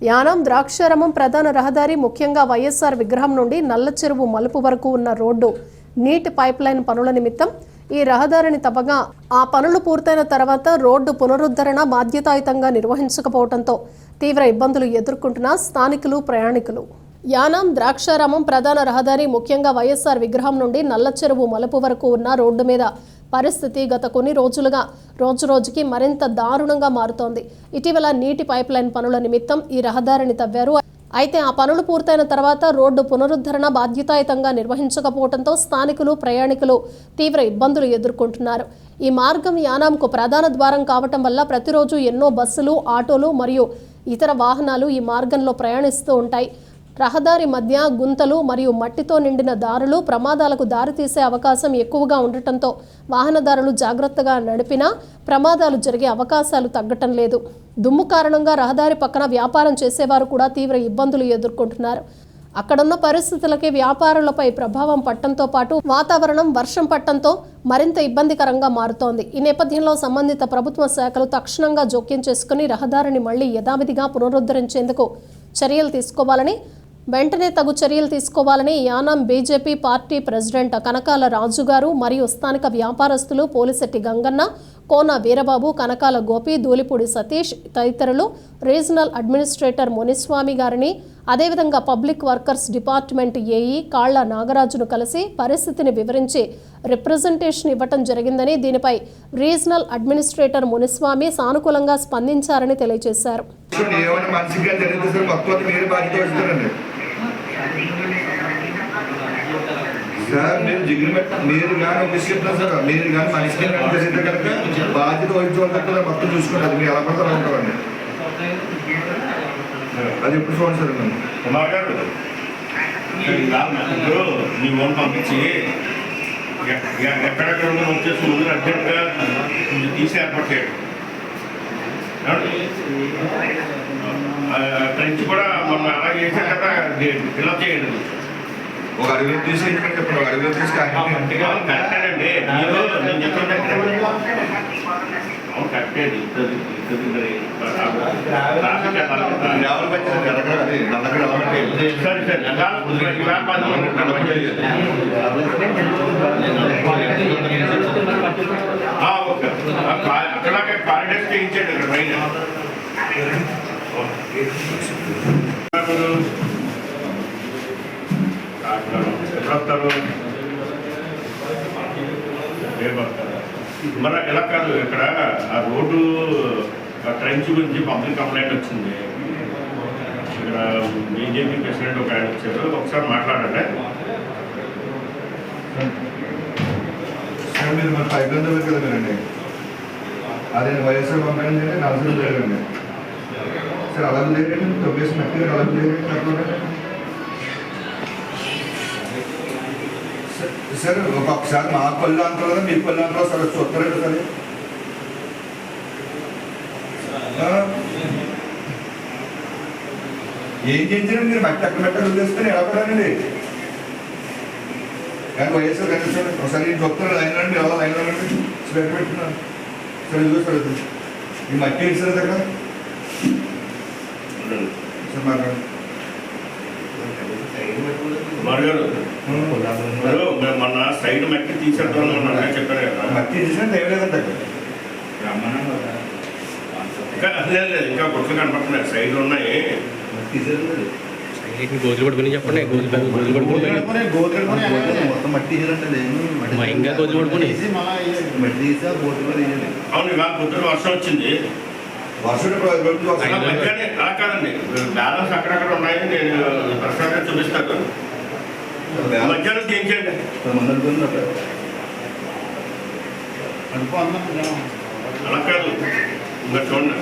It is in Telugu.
యానాం ద్రాక్షారామం ప్రధాన రహదారి ముఖ్యంగా వైఎస్ఆర్ విగ్రహం నుండి నల్ల చెరువు మలుపు వరకు ఉన్న రోడ్డు నీటి పైప్లైన్ పనుల నిమిత్తం ఈ రహదారిని తవ్వగా ఆ పనులు పూర్తయిన తర్వాత రోడ్డు పునరుద్ధరణ బాధ్యతాయుతంగా నిర్వహించకపోవడంతో తీవ్ర ఇబ్బందులు ఎదుర్కొంటున్న స్థానికులు ప్రయాణికులు. యానాం ద్రాక్షారామం ప్రధాన రహదారి ముఖ్యంగా వైఎస్ఆర్ విగ్రహం నుండి నల్ల చెరువు మలుపు వరకు ఉన్న రోడ్డు మీద పరిస్థితి గత కొన్ని రోజులుగా రోజురోజుకి మరింత దారుణంగా మారుతోంది. ఇటీవల నీటి పైప్లైన్ పనుల నిమిత్తం ఈ రహదారిని తవ్వారు. అయితే ఆ పనులు పూర్తయిన తర్వాత రోడ్డు పునరుద్ధరణ బాధ్యతాయుతంగా నిర్వహించకపోవడంతో స్థానికులు ప్రయాణికులు తీవ్ర ఇబ్బందులు ఎదుర్కొంటున్నారు. ఈ మార్గం యానాంకు ప్రధాన ద్వారం కావటం వల్ల ప్రతిరోజు ఎన్నో బస్సులు, ఆటోలు మరియు ఇతర వాహనాలు ఈ మార్గంలో ప్రయాణిస్తూ ఉంటాయి. రహదారి మధ్య గుంతలు మరియు మట్టితో నిండిన దారులు ప్రమాదాలకు దారితీసే అవకాశం ఎక్కువగా ఉండటంతో వాహనదారులు జాగ్రత్తగా నడిపినా ప్రమాదాలు జరిగే అవకాశాలు తగ్గటం లేదు. దుమ్ము కారణంగా రహదారి పక్కన వ్యాపారం చేసేవారు కూడా తీవ్ర ఇబ్బందులు ఎదుర్కొంటున్నారు. అక్కడున్న పరిస్థితులకి వ్యాపారులపై ప్రభావం పట్టడంతో పాటు వాతావరణం వర్షం పట్టడంతో మరింత ఇబ్బందికరంగా మారుతోంది. ఈ నేపథ్యంలో సంబంధిత ప్రభుత్వ శాఖలు తక్షణంగా జోక్యం చేసుకుని రహదారిని మళ్లీ యథావిధిగా పునరుద్ధరించేందుకు చర్యలు తీసుకోవాలని వెంటనే తగు చర్యలు తీసుకోవాలని Yanam BJP party president Kanakala Raju గారు మరియు స్థానిక వ్యాపారస్తులు పోలిశెట్టి గంగన్న, కోన వీరబాబు, కనకాల గోపి, ధూళిపూడి సతీష్ తదితరులు రీజనల్ అడ్మినిస్ట్రేటర్ మునిస్వామి గారిని, అదేవిధంగా పబ్లిక్ వర్కర్స్ డిపార్ట్మెంట్ ఏఈ కాళ్ల నాగరాజును కలిసి పరిస్థితిని వివరించి రిప్రజెంటేషన్ ఇవ్వటం జరిగిందని, దీనిపై రీజనల్ అడ్మినిస్ట్రేటర్ మునిస్వామి సానుకూలంగా స్పందించారని తెలియజేశారు. సార్ మీరు కానీ ఒక విషయం సార్, మీరు కానీ మనిషికి జరిగితే కనుక బాధ్యత వహించుకోవాలి. మొత్తం చూసుకోండి, అది మీరు ఎలా పడతారు ఉంటారండి. అది ఎప్పుడు చూడండి సార్. నన్ను కుమార్ గారు నీ ఓన్ పంపించి ఎక్కడెక్కడ వచ్చేసి ముందు అర్జెంట్గా తీసి ఏర్పాటు చేయండి. ట్రెంచ్ కూడా మొన్న అలా చేశారు కదా, ఫిల్అప్ చేయండి. ఒక అడుగులో తీసి చెప్పండి, ఒక అడుగులో తీసి కరెక్టేనండి. నేను చెప్తుంటే కరెక్టేది అక్కడాకే కారిడార్స్ చేయించండి ఇక్కడ పైన. ఎప్పుడొస్తారు? మరి ఎలా కాదు, ఇక్కడ ఆ రోడ్డు ట్రెంచ్ గురించి పబ్లిక్ కంప్లైంట్ వచ్చింది. ఇక్కడ బీజేపీ ప్రెసిడెంట్ ఒక ఆయన వచ్చారు, ఒకసారి మాట్లాడండి. సార్ మీరు మరి 500 వరకు కదా మీరండి, అదే వైఎస్ఆర్ పంపించండి, 40 లేదండి సార్. అలా లేదండి, తొవ్వేసి మట్టిగా అలా లేదండి అట్లా సార్. ఒకసారి మా పళ్ళు అంటారు కదా, మీ పళ్ళు అంటారు సార్, చూస్తారండి సార్. ఏం చేయించారండి మీరు? మట్టి అక్కడ మట్టి వదిలేసుకొని ఎలా పడానండి? కానీ వైఎస్ఆర్ కనిపిస్తాను ఒకసారి నేను చెప్తాను. లైన్ రండి, ఎలా లైన్ రండి, స్పెట్ పెట్టుకున్నాను సార్. ఇదిగో సార్, అది ఈ మట్టి ఏంటి సార్ దగ్గర సార్ మాట్లాడండి. మొన్న సైడ్ మట్టి తీసేద్దాం చెప్పారు కదా, మట్టి తీసినట్టు ఏం లేదంటే ఇంకా గుర్తులు కనపడుతున్నాయి, సైడ్ ఉన్నాయి. గోతులు పడుకుని చెప్పండి. మొత్తం మట్టి ఇంకా గోతులు పడుకుని మట్టి తీసా బోట్లు. అవును, ఇవాళ పొద్దున వర్షం వచ్చింది. వర్షం అలా కాదండి, బ్యాలెన్స్ అక్కడక్కడ ఉన్నాయి. నేను ప్రసాదంగా చూపిస్తాను. మధ్యాహ్నం చేయించండి. అలా కాదు, ఇంకా చూడండి.